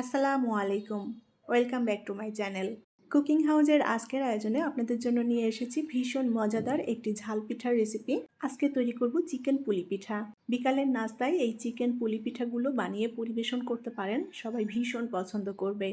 আসসালামু আলাইকুম। Welcome back to my channel. Cooking হাউজের আজকের আয়োজনে আপনাদের জন্য নিয়ে এসেছি ভীষণ মজাদার একটি ঝাল পিঠার রেসিপি। আজকে তৈরি করব চিকেন পুলি পিঠা। বিকালের নাস্তায় এই চিকেন পুলি পিঠাগুলো বানিয়ে পরিবেশন করতে পারেন, সবাই ভীষণ পছন্দ করবে।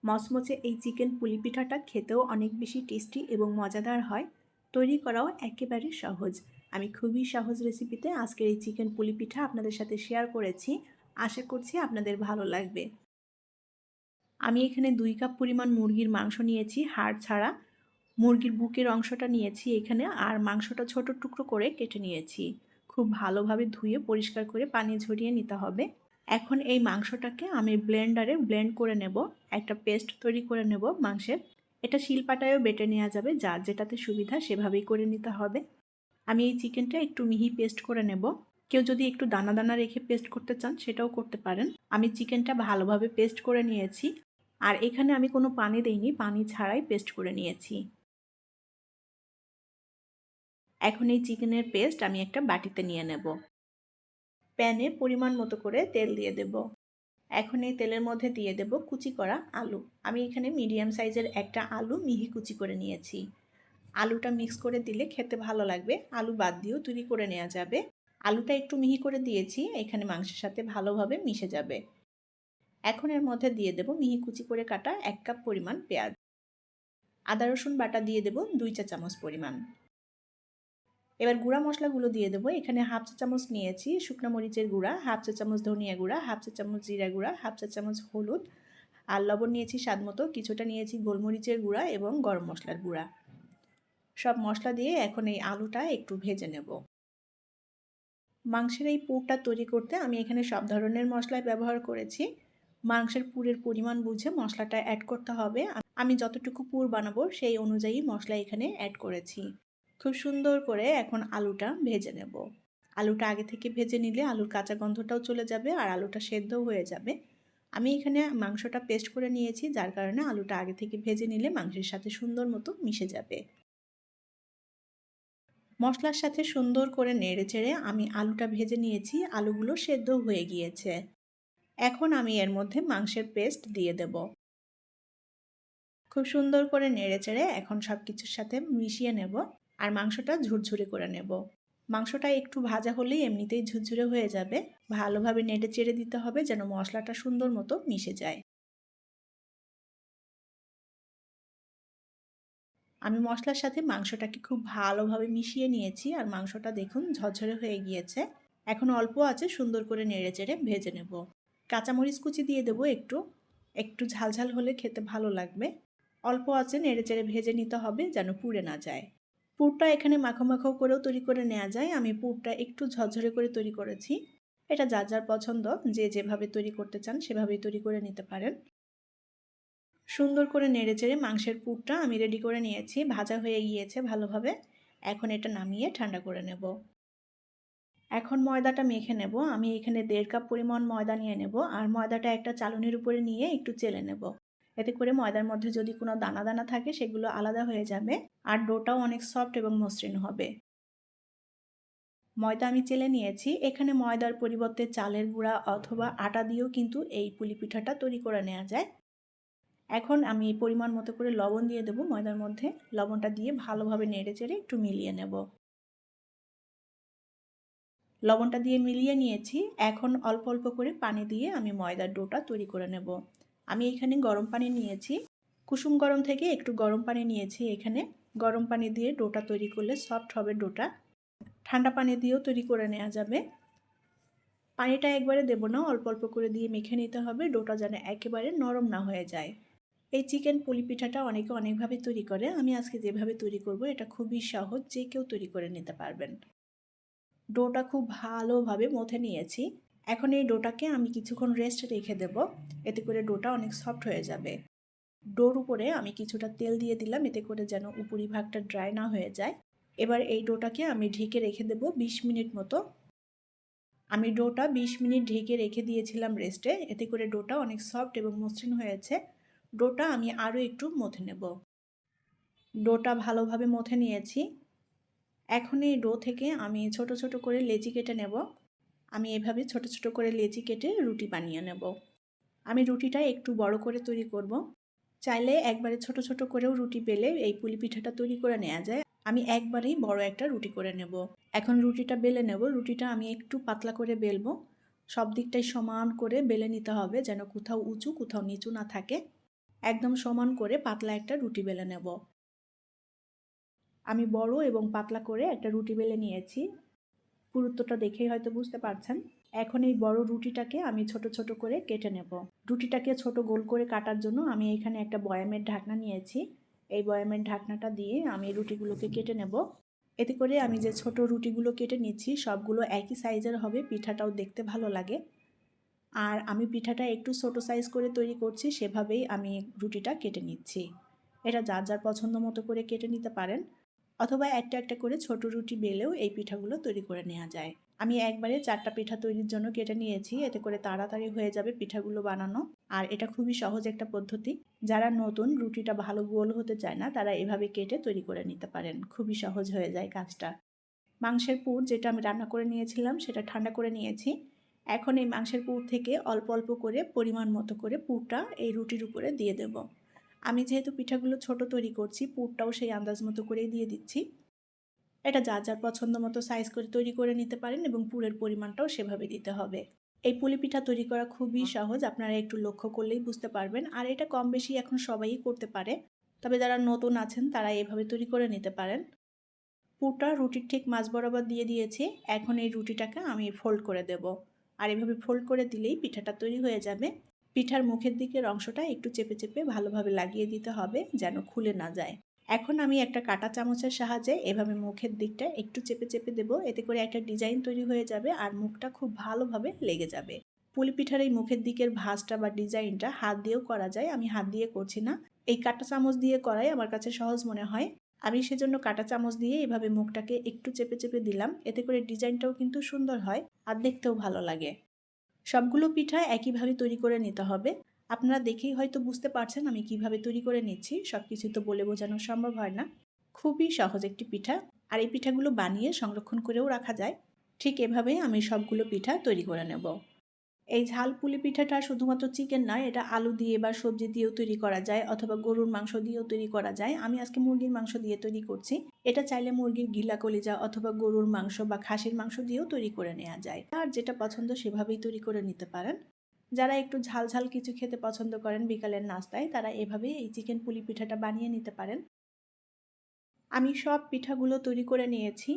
মচমচে এই চিকেন পুলি পিঠাটা খেতেও অনেক বেশি টেস্টি এবং মজাদার হয়। তৈরি করাও একেবারে সহজ। আমি খুবই সহজ রেসিপিতে আজকের এই চিকেন পুলি পিঠা আপনাদের সাথে শেয়ার করেছি। আশা করছি আপনাদের ভালো লাগবে। আমি এখানে 2 কাপ পরিমাণ মুরগির মাংস নিয়েছি, হাড় ছাড়া। মুরগির বুকের অংশটা নিয়েছি এখানে, আর মাংসটা ছোট টুকরো করে কেটে নিয়েছি। খুব ভালোভাবে ধুয়ে পরিষ্কার করে পানি ঝরিয়ে নিতে হবে। এখন এই মাংসটাকে আমি ব্লেন্ডারে ব্লেন্ড করে নেব, একটা পেস্ট তৈরি করে নেব মাংসের। এটা শিলপাটায়ও বেটে নেওয়া যাবে, যার যেটাতে সুবিধা সেভাবেই করে নিতে হবে। আমি এই চিকেনটা একটু মিহি পেস্ট করে নেব। কেউ যদি একটু দানা দানা রেখে পেস্ট করতে চান সেটাও করতে পারেন। আমি চিকেনটা ভালোভাবে পেস্ট করে নিয়েছি, আর এখানে আমি কোনো পানি দেইনি, পানি ছাড়াই পেস্ট করে নিয়েছি। এখন এই চিকেনের পেস্ট আমি একটা বাটিতে নিয়ে নেব। প্যানে পরিমাণ মতো করে তেল দিয়ে দেব। এখন এই তেলের মধ্যে দিয়ে দেব কুচি করা আলু। আমি এখানে মিডিয়াম সাইজের একটা আলু মিহি কুচি করে নিয়েছি। আলুটা মিক্স করে দিলে খেতে ভালো লাগবে, আলু বাদ দিয়েও তৈরি করে নেওয়া যাবে। আলুটা একটু মিহি করে দিয়েছি, এখানে মাংসের সাথে ভালোভাবে মিশে যাবে। এখন এর মধ্যে দিয়ে দেব মিহি কুচি করে কাটা 1 কাপ পরিমাণ পেঁয়াজ। আদা রসুন বাটা দিয়ে দেব 2 চা চামচ পরিমাণ। এবার গুঁড়া মশলাগুলো দিয়ে দেবো। এখানে হাফ চা চামচ নিয়েছি শুকনো মরিচের গুঁড়া, হাফ চা চামচ ধনিয়া গুঁড়া, হাফ চা চামচ জিরা গুঁড়া, হাফ চা চামচ হলুদ, আর লবণ নিয়েছি স্বাদ মতো, কিছুটা নিয়েছি গোলমরিচের গুঁড়া এবং গরম মশলার গুঁড়া। সব মশলা দিয়ে এখন এই আলুটা একটু ভেজে নেব। মাংসের এই পুরটা তৈরি করতে আমি এখানে সব ধরনের মশলাই ব্যবহার করেছি। মাংসের পুরের পরিমাণ বুঝে মশলাটা অ্যাড করতে হবে। আমি যতটুকু পুর বানাবো সেই অনুযায়ী মশলা এখানে অ্যাড করেছি। খুব সুন্দর করে এখন আলুটা ভেজে নেব। আলুটা আগে থেকে ভেজে নিলে আলুর কাঁচা গন্ধটাও চলে যাবে আর আলুটা সেদ্ধও হয়ে যাবে। আমি এখানে মাংসটা পেস্ট করে নিয়েছি, যার কারণে আলুটা আগে থেকে ভেজে নিলে মাংসের সাথে সুন্দর মতো মিশে যাবে। মশলার সাথে সুন্দর করে নেড়েচেড়ে আমি আলুটা ভেজে নিয়েছি, আলুগুলো সেদ্ধ হয়ে গিয়েছে। এখন আমি এর মধ্যে মাংসের পেস্ট দিয়ে দেব। খুব সুন্দর করে নেড়েচেড়ে এখন সব কিছুর সাথে মিশিয়ে নেব, আর মাংসটা ঝুরঝুরে করে নেব। মাংসটা একটু ভাজা হলেই এমনিতেই ঝুরঝুরে হয়ে যাবে। ভালোভাবে নেড়েচেড়ে দিতে হবে যেন মশলাটা সুন্দর মতো মিশে যায়। আমি মশলার সাথে মাংসটাকে খুব ভালোভাবে মিশিয়ে নিয়েছি, আর মাংসটা দেখুন ঝরঝরে হয়ে গিয়েছে। এখন অল্প আঁচে সুন্দর করে নেড়েচেড়ে ভেজে নেব। কাঁচামরিচ কুচি দিয়ে দেবো একটু, একটু ঝালঝাল হলে খেতে ভালো লাগবে। অল্প আঁচে নেড়েচেড়ে ভেজে নিতে হবে যেন পুড়ে না যায়। পুরটা এখানে মাখো মাখো করেও তৈরি করে নেওয়া যায়, আমি পুরটা একটু ঝরঝরে করে তৈরি করেছি। এটা যার যার পছন্দ, যে যেভাবে তৈরি করতে চান সেভাবেই তৈরি করে নিতে পারেন। সুন্দর করে নেড়েচেড়ে মাংসের পুরটা আমি রেডি করে নিয়েছি, ভাজা হয়ে গিয়েছে ভালোভাবে। এখন এটা নামিয়ে ঠান্ডা করে নেব। এখন ময়দাটা মেখে নেব। আমি এখানে 1.5 কাপ পরিমাণ ময়দা নিয়ে নেব, আর ময়দাটা একটা চালনির উপরে নিয়ে একটু চেলে নেব। এতে করে ময়দার মধ্যে যদি কোনো দানা দানা থাকে সেগুলো আলাদা হয়ে যাবে, আর ডোটাও অনেক সফট এবং মসৃণ হবে। ময়দা আমি চেলে নিয়েছি। এখানে ময়দার পরিবর্তে চালের গুঁড়া অথবা আটা দিয়েও কিন্তু এই পুলি পিঠাটা তৈরি করে নেওয়া যায়। এখন আমি পরিমাণ মতো করে লবণ দিয়ে দেবো ময়দার মধ্যে। লবণটা দিয়ে ভালোভাবে নেড়েচেড়ে একটু মিলিয়ে নেব। লবণটা দিয়ে মিলিয়ে নিয়েছি। এখন অল্প অল্প করে পানি দিয়ে আমি ময়দার ডোটা তৈরি করে নেব। আমি এখানে গরম পানি নিয়েছি, কুসুম গরম থেকে একটু গরম পানি নিয়েছি। এখানে গরম পানি দিয়ে ডোটা তৈরি করলে সফট হবে ডোটা। ঠান্ডা পানি দিয়েও তৈরি করে নেওয়া যাবে। পানিটা একবারে দেব না, অল্প অল্প করে দিয়ে মেখে নিতে হবে, ডোটা যেন একেবারে নরম না হয়ে যায়। এই চিকেন পুলি পিঠাটা অনেকে অনেকভাবে তৈরি করে, আমি আজকে যেভাবে তৈরি করব এটা খুবই সহজ, যে কেউ তৈরি করে নিতে পারবেন। ডোটা খুব ভালোভাবে মথে নিয়েছি। এখন এই ডোটাকে আমি কিছুক্ষণ রেস্ট রেখে দেব, এতে করে ডোটা অনেক সফট হয়ে যাবে। ডোর উপরে আমি কিছুটা তেল দিয়ে দিলাম, এতে করে যেন উপরিভাগটা ড্রাই না হয়ে যায়। এবার এই ডোটাকে আমি ঢেকে রেখে দেব 20 মিনিট মতো। আমি ডোটা 20 মিনিট ঢেকে রেখে দিয়েছিলাম রেস্টে, এতে করে ডোটা অনেক সফট এবং মসৃণ হয়েছে। ডোটা আমি আরও একটু মথে নেব। ডোটা ভালোভাবে মথে নিয়েছি। এখন এই ডো থেকে আমি ছোট ছোট করে লেচি কেটে নেব। আমি এভাবে ছোট ছোট করে লেচি কেটে রুটি বানিয়ে নেব। আমি রুটিটা একটু বড় করে তৈরি করব। চাইলে একবারে ছোট ছোট করেও রুটি বেলে এই পুলি পিঠাটা তৈরি করে নেওয়া যায়। আমি একবারেই বড় একটা রুটি করে নেব। এখন রুটিটা বেলে নেব। রুটিটা আমি একটু পাতলা করে বেলবো। সব দিকটাই সমান করে বেলে নিতে হবে, যেন কোথাও উঁচু কোথাও নিচু না থাকে। একদম সমান করে পাতলা একটা রুটি বেলে নেব। আমি বড় এবং পাতলা করে একটা রুটি বেলে নিয়েছি। পুরুত্বটা দেখেই হয়তো বুঝতে পারছেন। এখন এই বড় রুটিটাকে আমি ছোট ছোট করে কেটে নেব। রুটিটাকে ছোট গোল করে কাটার জন্য আমি এখানে একটা বয়ামের ঢাকনা নিয়েছি। এই বয়ামের ঢাকনাটা দিয়ে আমি রুটিগুলোকে কেটে নেব। এতে করে আমি যে ছোট রুটিগুলো কেটে নিচ্ছি সবগুলো একই সাইজের হবে, পিঠাটাও দেখতে ভালো লাগে। আর আমি পিঠাটা একটু ছোট সাইজ করে তৈরি করছি, সেভাবেই আমি রুটিটা কেটে নিচ্ছি। এটা যার যার পছন্দ মতো করে কেটে নিতে পারেন, অথবা একটা একটা করে ছোট রুটি বেলেও এই পিঠাগুলো তৈরি করে নেওয়া যায়। আমি একবারে 4টা পিঠা তৈরির জন্য কেটে নিয়েছি, এতে করে তাড়াতাড়ি হয়ে যাবে পিঠাগুলো বানানো। আর এটা খুবই সহজ একটা পদ্ধতি। যারা নতুন রুটিটা ভালো গোল হতে চায় না তারা এভাবে কেটে তৈরি করে নিতে পারেন, খুবই সহজ হয়ে যায় কাজটা। মাংসের পুর যেটা আমি রান্না করে নিয়েছিলাম সেটা ঠান্ডা করে নিয়েছি। এখন এই মাংসের পুর থেকে অল্প অল্প করে পরিমাণ মতো করে পুরটা এই রুটির উপরে দিয়ে দেব। আমি যেহেতু পিঠাগুলো ছোট তৈরি করছি, পুরটাও সেই আন্দাজ মতো করেই দিয়ে দিচ্ছি। এটা যার যার পছন্দ মতো সাইজ করে তৈরি করে নিতে পারেন এবং পুরের পরিমাণটাও সেভাবে দিতে হবে। এই পুলি পিঠা তৈরি করা খুবই সহজ, আপনারা একটু লক্ষ্য করলেই বুঝতে পারবেন। আর এটা কম বেশি এখন সবাই করতে পারে, তবে যারা নতুন আছেন তারা এভাবে তৈরি করে নিতে পারেন। পুরটা রুটির ঠিক মাঝ বরাবর দিয়ে দিয়েছি। এখন এই রুটিটাকে আমি ফোল্ড করে দেব। আর এভাবে ফোল্ড করে দিলেই পিঠাটা তৈরি হয়ে যাবে। পিঠার মুখের দিকের অংশটা একটু চেপে চেপে ভালোভাবে লাগিয়ে দিতে হবে যেন খুলে না যায়। এখন আমি একটা কাঁটা চামচের সাহায্যে এভাবে মুখের দিকটা একটু চেপে চেপে দেব, এতে করে একটা ডিজাইন তৈরি হয়ে যাবে আর মুখটা খুব ভালোভাবে লেগে যাবে। পুলি পিঠার এই মুখের দিকের ভাঁজটা বা ডিজাইনটা হাত দিয়েও করা যায়, আমি হাত দিয়ে করছি না। এই কাঁটা চামচ দিয়ে করাই আমার কাছে সহজ মনে হয়। আমি সেজন্য কাঁটা চামচ দিয়ে এভাবে মুখটাকে একটু চেপে চেপে দিলাম, এতে করে ডিজাইনটাও কিন্তু সুন্দর হয় আর দেখতেও ভালো লাগে। সবগুলো পিঠা একইভাবে তৈরি করে নিতে হবে। আপনারা দেখেই হয়তো বুঝতে পারছেন আমি কিভাবে তৈরি করে নিচ্ছি, সব কিছু তো বলে বোঝানো সম্ভব হয় না। খুবই সহজ একটি পিঠা, আর এই পিঠাগুলো বানিয়ে সংরক্ষণ করেও রাখা যায়। ঠিক এভাবেই আমি সবগুলো পিঠা তৈরি করে নেব। এই ঝাল পুলি পিঠাটা শুধুমাত্র চিকেন নয়, এটা আলু দিয়ে বা সবজি দিয়েও তৈরি করা যায়, অথবা গরুর মাংস দিয়েও তৈরি করা যায়। আমি আজকে মুরগির মাংস দিয়ে তৈরি করছি। এটা চাইলে মুরগির গিলা কলিজা অথবা গরুর মাংস বা খাসির মাংস দিয়েও তৈরি করে নেওয়া যায়। আর যেটা পছন্দ সেভাবেই তৈরি করে নিতে পারেন। যারা একটু ঝাল ঝাল কিছু খেতে পছন্দ করেন বিকালের নাস্তায়, তারা এভাবেই এই চিকেন পুলি পিঠাটা বানিয়ে নিতে পারেন। আমি সব পিঠাগুলো তৈরি করে নিয়েছি।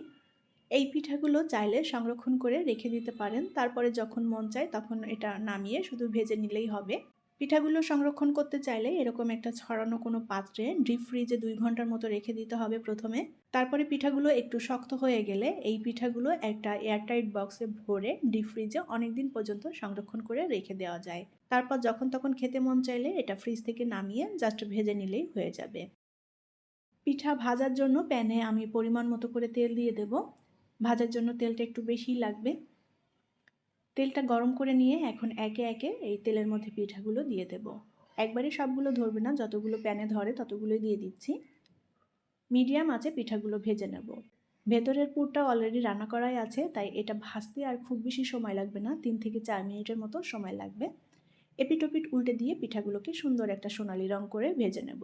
এই পিঠাগুলো চাইলে সংরক্ষণ করে রেখে দিতে পারেন, তারপরে যখন মন চায় তখন এটা নামিয়ে শুধু ভেজে নিলেই হবে। পিঠাগুলো সংরক্ষণ করতে চাইলে এরকম একটা ছড়ানো কোনো পাত্রে ডিপ ফ্রিজে 2 ঘন্টার মতো রেখে দিতে হবে প্রথমে। তারপরে পিঠাগুলো একটু শক্ত হয়ে গেলে এই পিঠাগুলো একটা এয়ারটাইট বক্সে ভরে ডিপ ফ্রিজে অনেকদিন পর্যন্ত সংরক্ষণ করে রেখে দেওয়া যায়। তারপর যখন তখন খেতে মন চাইলে এটা ফ্রিজ থেকে নামিয়ে জাস্ট ভেজে নিলেই হয়ে যাবে। পিঠা ভাজার জন্য প্যানে আমি পরিমাণ মতো করে তেল দিয়ে দেব। ভাজার জন্য তেলটা একটু বেশিই লাগবে। তেলটা গরম করে নিয়ে এখন একে একে এই তেলের মধ্যে পিঠাগুলো দিয়ে দেব। একবারে সবগুলো ধরবে না, যতগুলো প্যানে ধরে ততগুলোই দিয়ে দিচ্ছি। মিডিয়াম আঁচে পিঠাগুলো ভেজে নেব। ভেতরের পুরটা অলরেডি রান্না করাই আছে, তাই এটা ভাজতে আর খুব বেশি সময় লাগবে না, 3 থেকে 4 মিনিটের মতো সময় লাগবে। এপিটোপিট উল্টে দিয়ে পিঠাগুলোকে সুন্দর একটা সোনালি রং করে ভেজে নেব।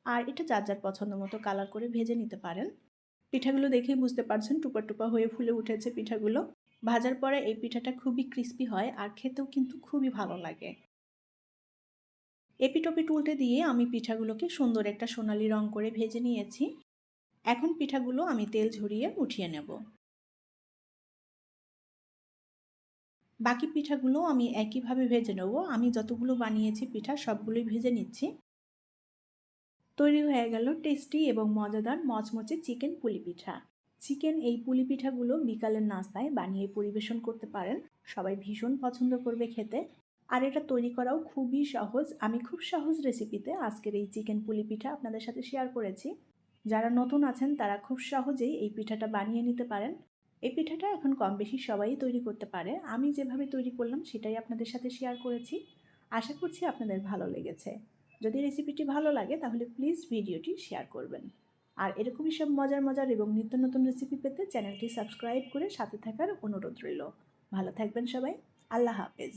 আর এটা যার যার পছন্দ মতো কালার করে ভেজে নিতে পারেন। পিঠাগুলো দেখেই বুঝতে পারছেন টুপা টুপা হয়ে ফুলে উঠেছে পিঠাগুলো। ভাজার পরে এই পিঠাটা খুবই ক্রিস্পি হয় আর খেতেও কিন্তু খুবই ভালো লাগে। এপিটোপিট উল্টে দিয়ে আমি পিঠাগুলোকে সুন্দর একটা সোনালি রং করে ভেজে নিয়েছি। এখন পিঠাগুলো আমি তেল ঝরিয়ে উঠিয়ে নেব। বাকি পিঠাগুলো আমি একইভাবে ভেজে নেব। আমি যতগুলো বানিয়েছি পিঠা সবগুলোই ভেজে নিচ্ছি। তৈরি হয়ে গেল টেস্টি এবং মজাদার মচমচে চিকেন পুলি পিঠা। চিকেন এই পুলি পিঠাগুলো বিকালের নাস্তায় বানিয়ে পরিবেশন করতে পারেন, সবাই ভীষণ পছন্দ করবে খেতে। আর এটা তৈরি করাও খুবই সহজ। আমি খুব সহজ রেসিপিতে আজকের এই চিকেন পুলি পিঠা আপনাদের সাথে শেয়ার করেছি। যারা নতুন আছেন তারা খুব সহজেই এই পিঠাটা বানিয়ে নিতে পারেন। এই পিঠাটা এখন কম বেশি সবাই তৈরি করতে পারে। আমি যেভাবে তৈরি করলাম সেটাই আপনাদের সাথে শেয়ার করেছি। আশা করছি আপনাদের ভালো লেগেছে। যদি রেসিপিটি ভালো লাগে তাহলে প্লিজ ভিডিওটি শেয়ার করবেন। আর এরকমই সব মজার মজার এবং নিত্য নতুন রেসিপি পেতে চ্যানেলটি সাবস্ক্রাইব করে সাথে থাকার অনুরোধ রইল। ভালো থাকবেন সবাই। আল্লাহ হাফেজ।